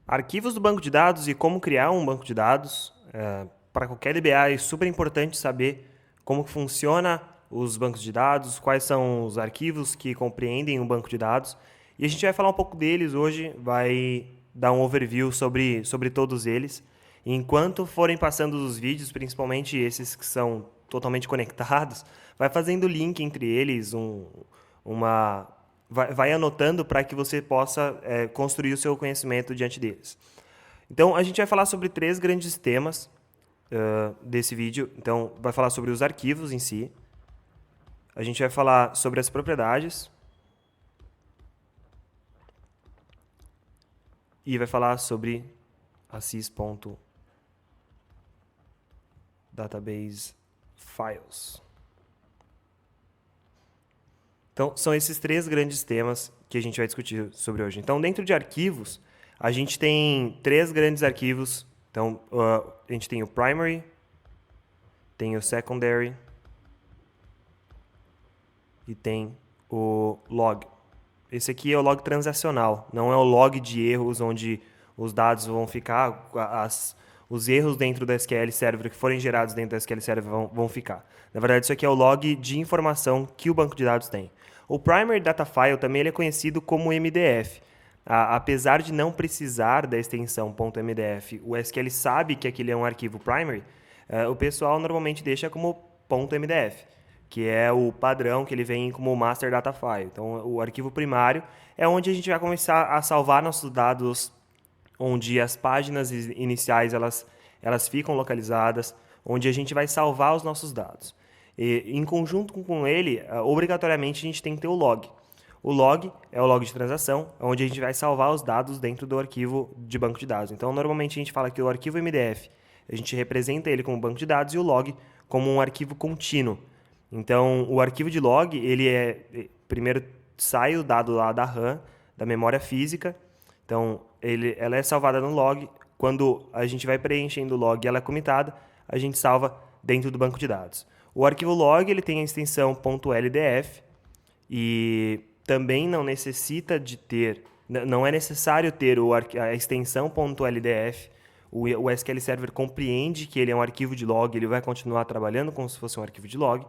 Arquivos do banco de dados e como criar um banco de dados. Para qualquer DBA é super importante saber como que funciona os bancos de dados, quais são os arquivos que compreendem um banco de dados. E a gente vai falar um pouco deles hoje, vai dar um overview sobre todos eles. E enquanto forem passando os vídeos, principalmente esses que são totalmente conectados, vai fazendo link entre eles, uma vai anotando para que você possa construir o seu conhecimento diante deles. Então, a gente vai falar sobre três grandes temas desse vídeo. Então, vai falar sobre os arquivos em si, a gente vai falar sobre as propriedades e vai falar sobre a sys.database files. Então, são esses três grandes temas que a gente vai discutir sobre hoje. Então, dentro de arquivos, a gente tem três grandes arquivos. Então, a gente tem o primary, tem o secondary e tem o log. Esse aqui é o log transacional, não é o log de erros onde os dados vão ficar, os erros dentro do SQL Server que forem gerados dentro do SQL Server vão ficar. Na verdade, isso aqui é o log de informação que o banco de dados tem. O Primary Data File também ele é conhecido como MDF. Apesar de não precisar da extensão .mdf, o SQL sabe que aquele é um arquivo primary, o pessoal normalmente deixa como .mdf, que é o padrão que ele vem como Master Data File. Então, o arquivo primário é onde a gente vai começar a salvar nossos dados, onde as páginas iniciais elas ficam localizadas, onde a gente vai salvar os nossos dados. E, em conjunto com ele, obrigatoriamente a gente tem que ter o log. O log é o log de transação, onde a gente vai salvar os dados dentro do arquivo de banco de dados. Então, normalmente a gente fala que o arquivo MDF, a gente representa ele como banco de dados e o log como um arquivo contínuo. Então, o arquivo de log, primeiro sai o dado lá da RAM, da memória física. Então, ela é salvada no log. Quando a gente vai preenchendo o log e ela é comitada, a gente salva dentro do banco de dados. O arquivo log ele tem a extensão .ldf e também não necessita de ter, não é necessário ter a extensão .ldf. O SQL Server compreende que ele é um arquivo de log, ele vai continuar trabalhando como se fosse um arquivo de log,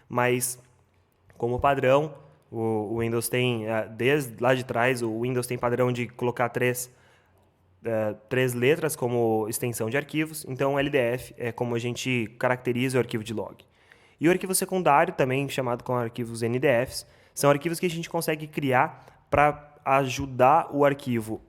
mas como padrão, o Windows tem, desde lá de trás, o Windows tem padrão de colocar três letras como extensão de arquivos, então o LDF é como a gente caracteriza o arquivo de log. E o arquivo secundário, também chamado com arquivos NDFs, são arquivos que a gente consegue criar para ajudar o arquivo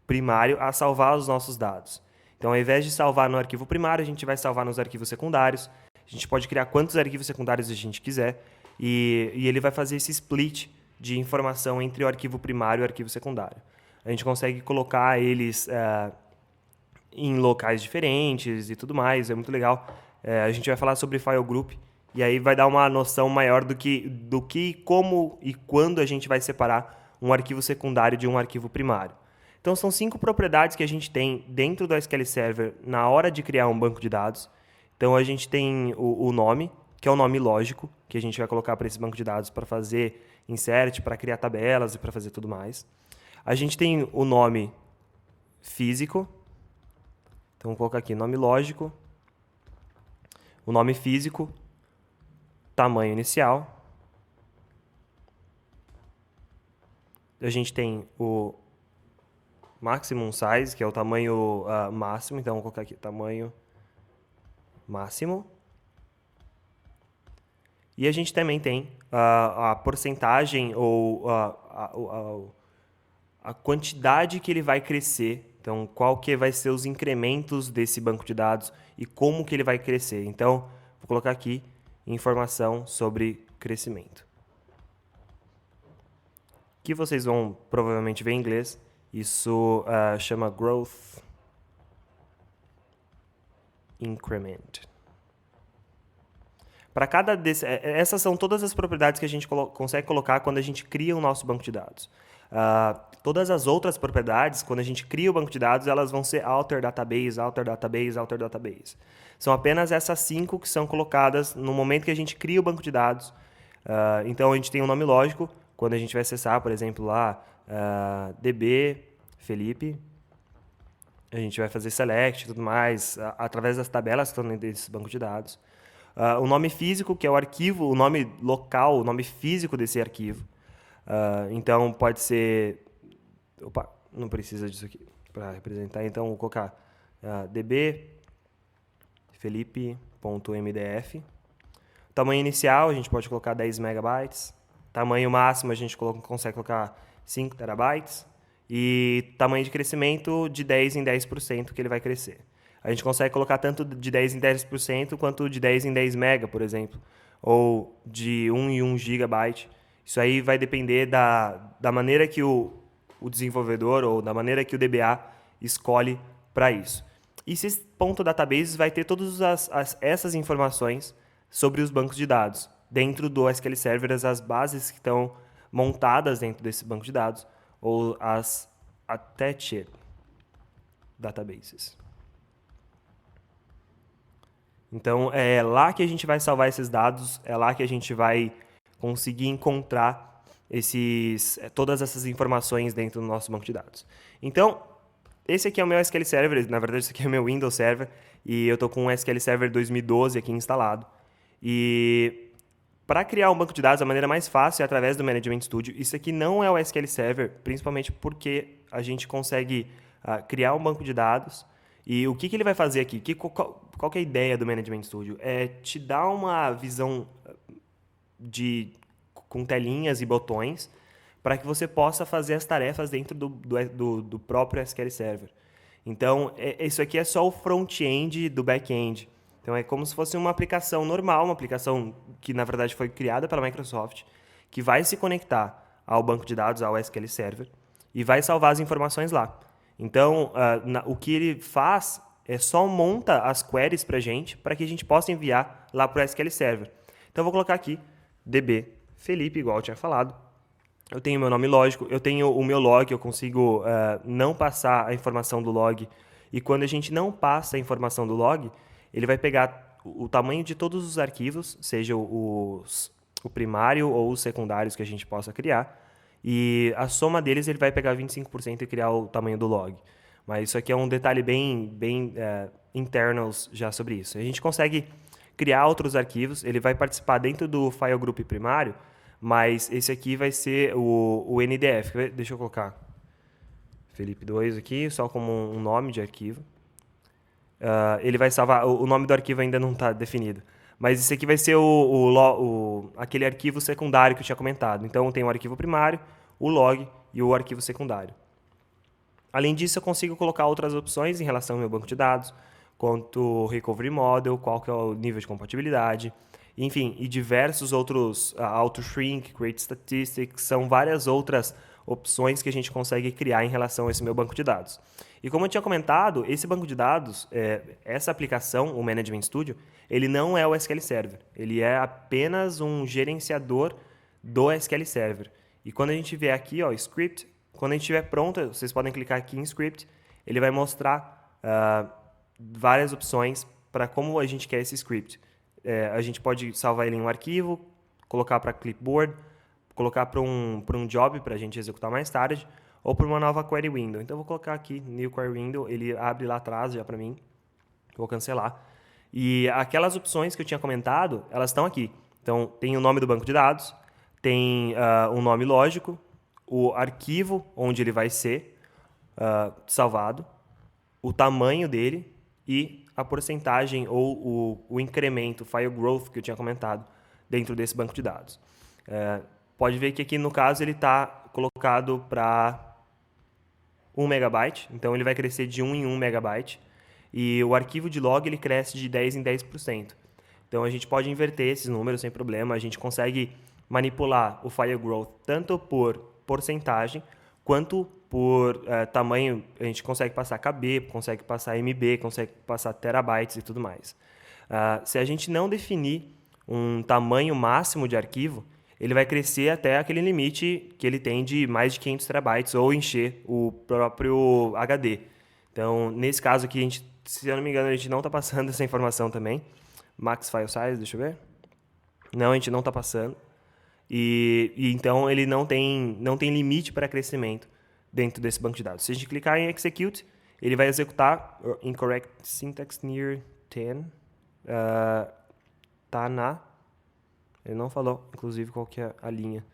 primário a salvar os nossos dados. Então, ao invés de salvar no arquivo primário, a gente vai salvar nos arquivos secundários. A gente pode criar quantos arquivos secundários a gente quiser e ele vai fazer esse split de informação entre o arquivo primário e o arquivo secundário. A gente consegue colocar eles em locais diferentes e tudo mais, é muito legal. A gente vai falar sobre file group e aí vai dar uma noção maior do que, como e quando a gente vai separar um arquivo secundário de um arquivo primário. Então, são 5 propriedades que a gente tem dentro do SQL Server na hora de criar um banco de dados. Então, a gente tem o nome, que é o nome lógico, que a gente vai colocar para esse banco de dados para fazer insert, para criar tabelas e para fazer tudo mais. A gente tem o nome físico. Então, vou colocar aqui nome lógico, o nome físico, tamanho inicial. A gente tem o maximum size, que é o tamanho máximo. Então, vou colocar aqui tamanho máximo. E a gente também tem a porcentagem ou a quantidade que ele vai crescer. Então, qual que vai ser os incrementos desse banco de dados e como que ele vai crescer. Então, vou colocar aqui informação sobre crescimento. Que vocês vão provavelmente ver em inglês. Isso chama Growth Increment. Para cada essas são todas as propriedades que a gente consegue colocar quando a gente cria o nosso banco de dados. Todas as outras propriedades, quando a gente cria o banco de dados, elas vão ser alter database, alter database, alter database. São apenas essas 5 que são colocadas no momento que a gente cria o banco de dados. Então, a gente tem um nome lógico, quando a gente vai acessar, por exemplo, lá, DB Felipe. A gente vai fazer select e tudo mais, através das tabelas que estão dentro desse banco de dados. O nome físico, que é o arquivo, o nome local, o nome físico desse arquivo. Então, pode ser... Opa, não precisa disso aqui para representar. Então, vou colocar db felipe.mdf. Tamanho inicial, a gente pode colocar 10 megabytes. Tamanho máximo, a gente consegue colocar 5 terabytes. E tamanho de crescimento de 10 em 10% que ele vai crescer. A gente consegue colocar tanto de 10 em 10% quanto de 10 em 10 mega, por exemplo. Ou de 1 em 1 gigabyte. Isso aí vai depender da maneira que o desenvolvedor ou da maneira que o DBA escolhe para isso. E esse ponto database vai ter todas essas informações sobre os bancos de dados. Dentro do SQL Server, as bases que estão montadas dentro desse banco de dados, ou as attached databases. Então, é lá que a gente vai salvar esses dados, é lá que a gente vai conseguir encontrar todas essas informações dentro do nosso banco de dados. Então, esse aqui é o meu SQL Server, na verdade, esse aqui é o meu Windows Server, e eu estou com o SQL Server 2012 aqui instalado. E para criar um banco de dados, a maneira mais fácil é através do Management Studio. Isso aqui não é o SQL Server, principalmente porque a gente consegue criar um banco de dados. E o que ele vai fazer aqui? Qual que é a ideia do Management Studio? É te dar uma visão com telinhas e botões para que você possa fazer as tarefas dentro do próprio SQL Server. Então, isso aqui é só o front-end do back-end. Então, é como se fosse uma aplicação normal, uma aplicação que, na verdade, foi criada pela Microsoft, que vai se conectar ao banco de dados, ao SQL Server, e vai salvar as informações lá. Então, o que ele faz é só monta as queries para que a gente possa enviar lá para o SQL Server. Então, eu vou colocar aqui db Felipe, igual eu tinha falado. Eu tenho meu nome lógico, eu tenho o meu log, eu consigo não passar a informação do log. E quando a gente não passa a informação do log, ele vai pegar o tamanho de todos os arquivos, seja o primário ou os secundários que a gente possa criar, e a soma deles ele vai pegar 25% e criar o tamanho do log. Mas isso aqui é um detalhe bem internals já sobre isso. A gente consegue criar outros arquivos, ele vai participar dentro do file group primário, mas esse aqui vai ser o NDF. Deixa eu colocar Felipe 2 aqui, só como um nome de arquivo. Ele vai salvar, o nome do arquivo ainda não está definido, mas esse aqui vai ser aquele arquivo secundário que eu tinha comentado. Então, tem o arquivo primário, o log e o arquivo secundário. Além disso, eu consigo colocar outras opções em relação ao meu banco de dados, quanto o Recovery Model, qual que é o nível de compatibilidade, enfim, e diversos outros, Auto-Shrink, Create Statistics, são várias outras opções que a gente consegue criar em relação a esse meu banco de dados. E como eu tinha comentado, esse banco de dados, essa aplicação, o Management Studio, ele não é o SQL Server. Ele é apenas um gerenciador do SQL Server. E quando a gente vier aqui, Script, quando a gente estiver pronto, vocês podem clicar aqui em Script, ele vai mostrar várias opções para como a gente quer esse script. A gente pode salvar ele em um arquivo, colocar para clipboard, colocar para um job para a gente executar mais tarde, ou para uma nova query window. Então, eu vou colocar aqui, new query window, ele abre lá atrás já para mim, vou cancelar. E aquelas opções que eu tinha comentado, elas estão aqui. Então, tem o nome do banco de dados, tem um nome lógico, o arquivo onde ele vai ser salvado, o tamanho dele e a porcentagem ou o incremento, file growth, que eu tinha comentado, dentro desse banco de dados. Pode ver que aqui, no caso, ele está colocado para 1 megabyte, então ele vai crescer de 1 em 1 megabyte, e o arquivo de log ele cresce de 10 em 10%. Então, a gente pode inverter esses números sem problema, a gente consegue manipular o file growth tanto por porcentagem, quanto por tamanho. A gente consegue passar KB, consegue passar MB, consegue passar terabytes e tudo mais. Se a gente não definir um tamanho máximo de arquivo, ele vai crescer até aquele limite que ele tem de mais de 500 terabytes ou encher o próprio HD. Então, nesse caso aqui, se eu não me engano, a gente não está passando essa informação também. Max File Size, deixa eu ver. Não, a gente não está passando. E então ele não tem limite para crescimento dentro desse banco de dados. Se a gente clicar em Execute, ele vai executar incorrect syntax near 10. Tá na... Ele não falou, inclusive, qual que é a linha.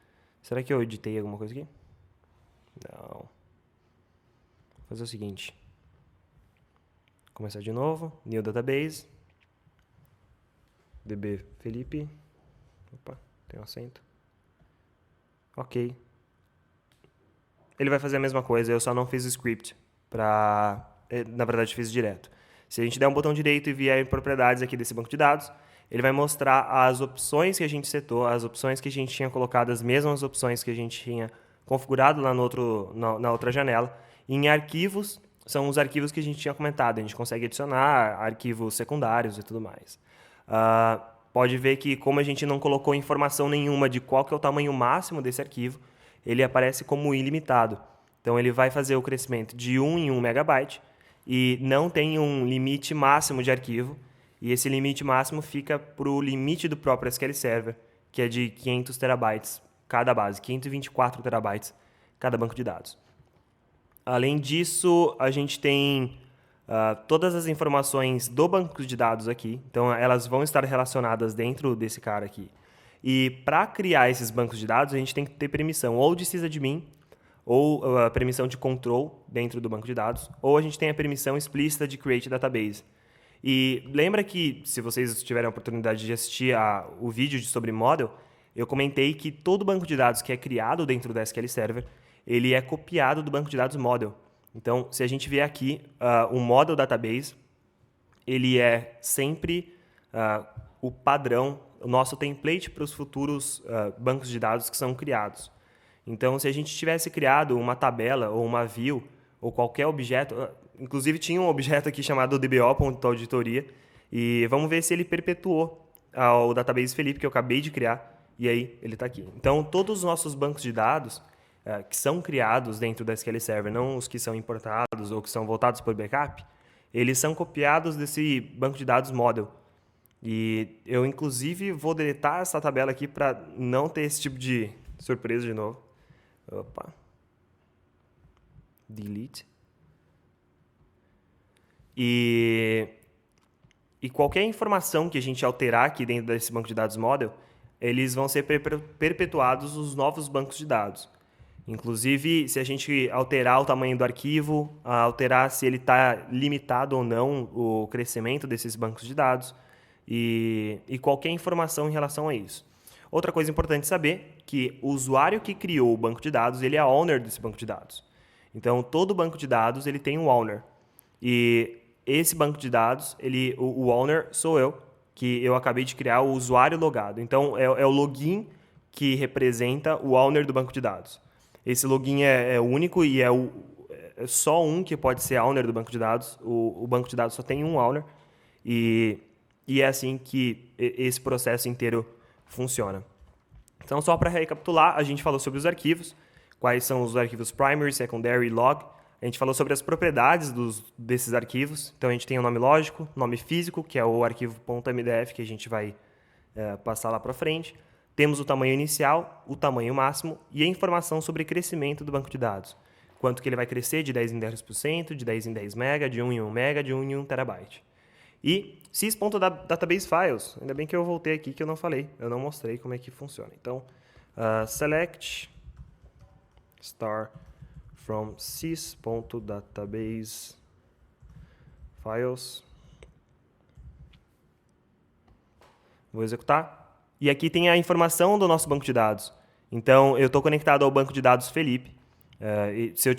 Será que eu editei alguma coisa aqui? Não. Vou fazer o seguinte. Começar de novo. New database. DB Felipe. Opa, tem um acento. Ok. Ele vai fazer a mesma coisa, eu só não fiz o script para... Na verdade, fiz direto. Se a gente der um botão direito e vier em propriedades aqui desse banco de dados, ele vai mostrar as opções que a gente setou, as opções que a gente tinha colocado, as mesmas opções que a gente tinha configurado lá na outra janela. E em arquivos, são os arquivos que a gente tinha comentado. A gente consegue adicionar arquivos secundários e tudo mais. Pode ver que, como a gente não colocou informação nenhuma de qual que é o tamanho máximo desse arquivo, ele aparece como ilimitado. Então, ele vai fazer o crescimento de 1 em 1 megabyte e não tem um limite máximo de arquivo. E esse limite máximo fica para o limite do próprio SQL Server, que é de 500 terabytes cada base, 524 terabytes cada banco de dados. Além disso, a gente tem todas as informações do banco de dados aqui. Então, elas vão estar relacionadas dentro desse cara aqui. E para criar esses bancos de dados, a gente tem que ter permissão ou de sysadmin, ou a permissão de control dentro do banco de dados, ou a gente tem a permissão explícita de create database. E lembra que, se vocês tiverem a oportunidade de assistir o vídeo sobre model, eu comentei que todo banco de dados que é criado dentro do SQL Server, ele é copiado do banco de dados model. Então, se a gente vier aqui, o model database, ele é sempre o padrão, o nosso template para os futuros bancos de dados que são criados. Então, se a gente tivesse criado uma tabela ou uma view ou qualquer objeto, inclusive tinha um objeto aqui chamado dbo.auditoria, e vamos ver se ele perpetuou o database Felipe que eu acabei de criar, e aí ele está aqui. Então, todos os nossos bancos de dados que são criados dentro da SQL Server, não os que são importados ou que são voltados por backup, eles são copiados desse banco de dados model. E eu, inclusive, vou deletar essa tabela aqui para não ter esse tipo de surpresa de novo. Opa. Delete. E qualquer informação que a gente alterar aqui dentro desse banco de dados model, eles vão ser perpetuados os novos bancos de dados. Inclusive, se a gente alterar o tamanho do arquivo, alterar se ele está limitado ou não o crescimento desses bancos de dados e qualquer informação em relação a isso. Outra coisa importante saber que o usuário que criou o banco de dados, ele é owner desse banco de dados. Então, todo banco de dados ele tem um owner. E esse banco de dados, o owner sou eu, que eu acabei de criar o usuário logado. Então, é o login que representa o owner do banco de dados. Esse login é único e é só um que pode ser owner do banco de dados. O banco de dados só tem um owner. E é assim que esse processo inteiro funciona. Então, só para recapitular, a gente falou sobre os arquivos, quais são os arquivos primary, secondary e log. A gente falou sobre as propriedades desses arquivos. Então, a gente tem o nome lógico, nome físico, que é o arquivo .mdf, que a gente vai passar lá para frente. Temos o tamanho inicial, o tamanho máximo e a informação sobre crescimento do banco de dados. Quanto que ele vai crescer de 10 em 10%, de 10 em 10 mega, de 1 em 1 mega, de 1 em 1 terabyte. E sys.database files. Ainda bem que eu voltei aqui que eu não falei, eu não mostrei como é que funciona. Então, select star from sys.database files. Vou executar. E aqui tem a informação do nosso banco de dados. Então, eu estou conectado ao banco de dados Felipe. Se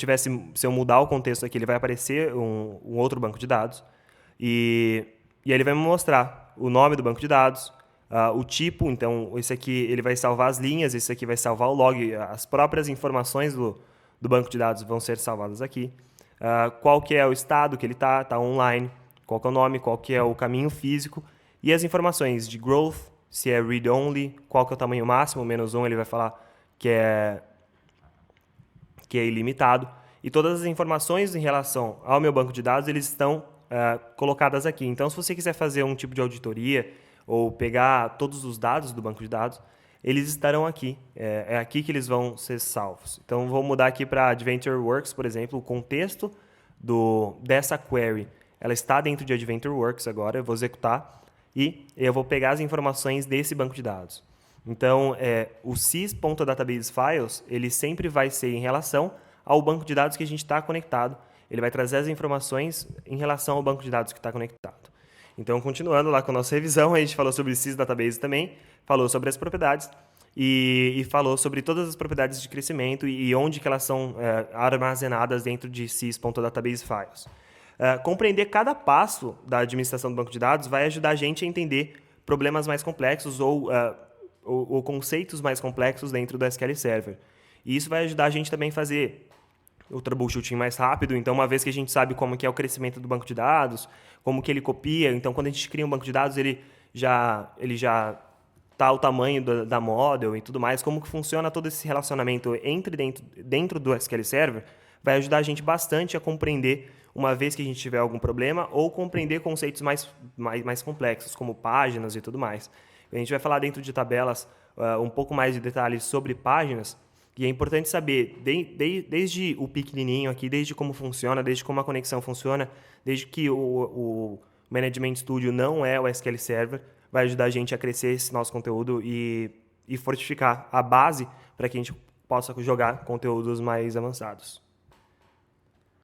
eu mudar o contexto aqui, ele vai aparecer um outro banco de dados. E aí ele vai me mostrar o nome do banco de dados, o tipo. Então, esse aqui ele vai salvar as linhas, esse aqui vai salvar o log. As próprias informações do banco de dados vão ser salvadas aqui. Qual que é o estado que ele está online, qual que é o nome, qual que é o caminho físico. E as informações de growth, se é read-only, qual que é o tamanho máximo, -1 ele vai falar que é ilimitado. E todas as informações em relação ao meu banco de dados, eles estão colocadas aqui. Então, se você quiser fazer um tipo de auditoria ou pegar todos os dados do banco de dados, eles estarão aqui. É aqui que eles vão ser salvos. Então, vou mudar aqui para AdventureWorks, por exemplo, o contexto dessa query, ela está dentro de AdventureWorks agora, eu vou executar e eu vou pegar as informações desse banco de dados. Então, o sys.databasefiles, ele sempre vai ser em relação ao banco de dados que a gente está conectado. Ele vai trazer as informações em relação ao banco de dados que está conectado. Então, continuando lá com a nossa revisão, a gente falou sobre sysdatabase também, falou sobre as propriedades e falou sobre todas as propriedades de crescimento e onde que elas são armazenadas dentro de sys.databasefiles. Compreender cada passo da administração do banco de dados vai ajudar a gente a entender problemas mais complexos ou conceitos mais complexos dentro do SQL Server. E isso vai ajudar a gente também a fazer o troubleshooting mais rápido. Então, uma vez que a gente sabe como que é o crescimento do banco de dados, como que ele copia, então quando a gente cria um banco de dados, ele já está o tamanho da model e tudo mais, como que funciona todo esse relacionamento dentro do SQL Server, vai ajudar a gente bastante a compreender uma vez que a gente tiver algum problema ou compreender conceitos mais complexos, como páginas e tudo mais. A gente vai falar dentro de tabelas um pouco mais de detalhes sobre páginas, e é importante saber, desde o pequenininho aqui, desde como funciona, desde como a conexão funciona, desde que o Management Studio não é o SQL Server, vai ajudar a gente a crescer esse nosso conteúdo e fortificar a base para que a gente possa jogar conteúdos mais avançados.